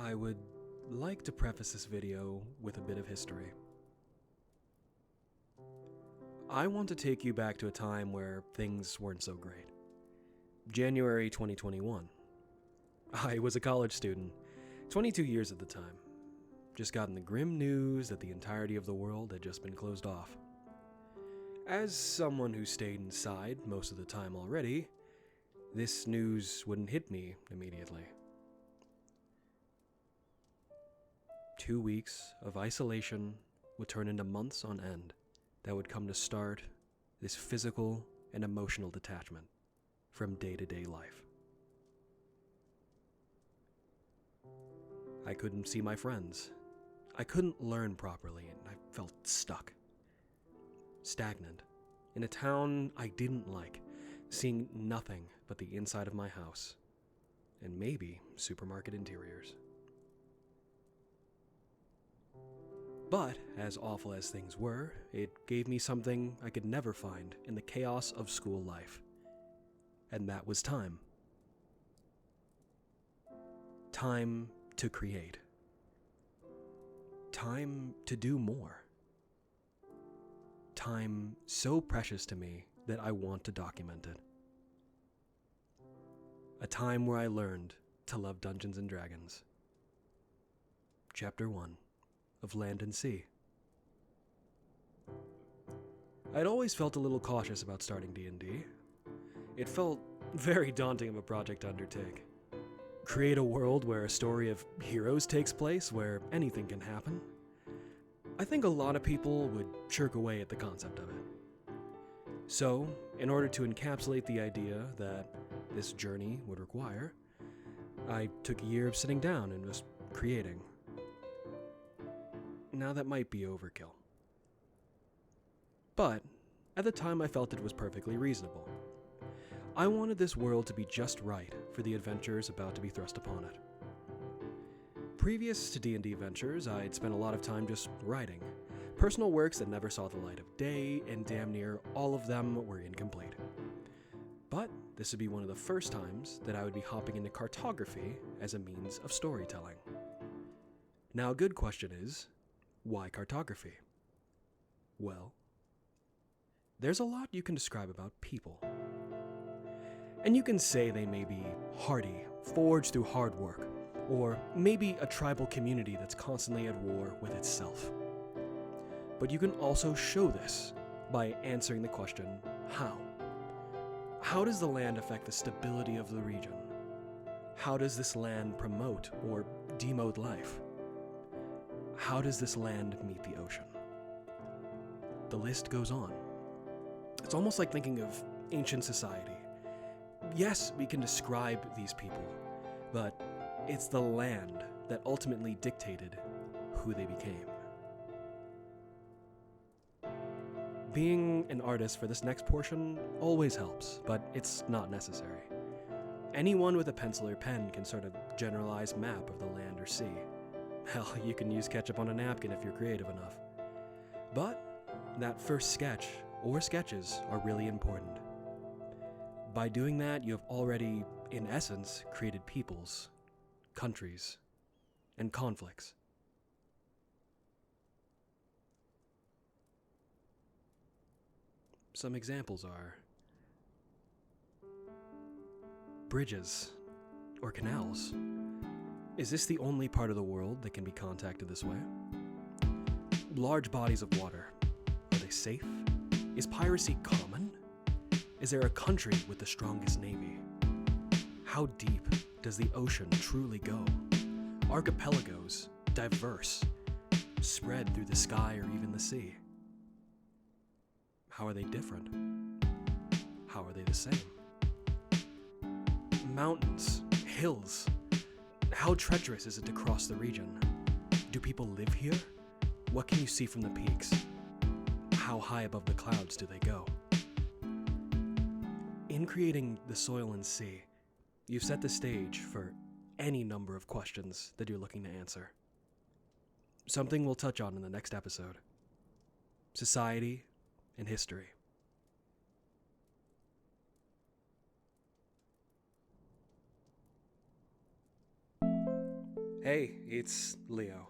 I would like to preface this video with a bit of history. I want to take you back to a time where things weren't so great. January 2021. I was a college student, 22 years at the time. Just gotten the grim news that the entirety of the world had just been closed off. As someone who stayed inside most of the time already, this news wouldn't hit me immediately. 2 weeks of isolation would turn into months on end that would come to start this physical and emotional detachment from day-to-day life. I couldn't see my friends. I couldn't learn properly, and I felt stuck. Stagnant. In a town I didn't like, seeing nothing but the inside of my house, and maybe supermarket interiors. But, as awful as things were, it gave me something I could never find in the chaos of school life. And that was time. Time to create. Time to do more. Time so precious to me that I want to document it. A time where I learned to love Dungeons & Dragons. Chapter 1 of Land and Sea. I'd always felt a little cautious about starting D&D. It felt very daunting of a project to undertake. Create a world where a story of heroes takes place, where anything can happen. I think a lot of people would shirk away at the concept of it. So, in order to encapsulate the idea that this journey would require, I took a year of sitting down and just creating. Now that might be overkill. But, at the time I felt it was perfectly reasonable. I wanted this world to be just right for the adventures about to be thrust upon it. Previous to D&D ventures, I'd spent a lot of time just writing. Personal works that never saw the light of day, and damn near all of them were incomplete. But this would be one of the first times that I would be hopping into cartography as a means of storytelling. Now a good question is, why cartography? Well, there's a lot you can describe about people. And you can say they may be hardy, forged through hard work, or maybe a tribal community that's constantly at war with itself. But you can also show this by answering the question, how? How does the land affect the stability of the region? How does this land promote or demote life? How does this land meet the ocean? The list goes on. It's almost like thinking of ancient society. Yes, we can describe these people, but it's the land that ultimately dictated who they became. Being an artist for this next portion always helps, but it's not necessary. Anyone with a pencil or pen can sort of generalize map of the land or sea. Hell, you can use ketchup on a napkin if you're creative enough. But that first sketch or sketches are really important. By doing that, you have already, in essence, created peoples, countries, and conflicts. Some examples are bridges or canals. Is this the only part of the world that can be contacted this way? Large bodies of water. Are they safe? Is piracy common? Is there a country with the strongest navy? How deep does the ocean truly go? Archipelagos, diverse, spread through the sky or even the sea. How are they different? How are they the same? Mountains, hills. How treacherous is it to cross the region? Do people live here? What can you see from the peaks? How high above the clouds do they go? In creating the soil and sea, you've set the stage for any number of questions that you're looking to answer. Something we'll touch on in the next episode. Society and history. Hey, it's Leo.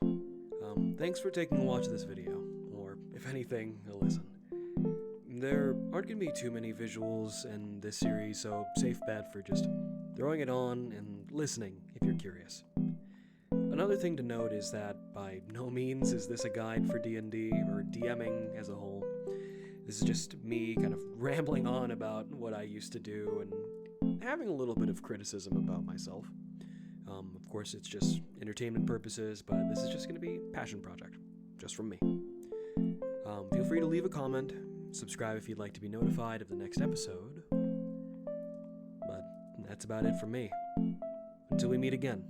Thanks for taking a watch of this video, or if anything, a listen. There aren't going to be too many visuals in this series, so safe bet for just throwing it on and listening if you're curious. Another thing to note is that by no means is this a guide for D&D or DMing as a whole. This is just me kind of rambling on about what I used to do and having a little bit of criticism about myself. Of course, it's just entertainment purposes, but this is just going to be a passion project, just from me. Feel free to leave a comment, subscribe if you'd like to be notified of the next episode. But that's about it from me. Until we meet again.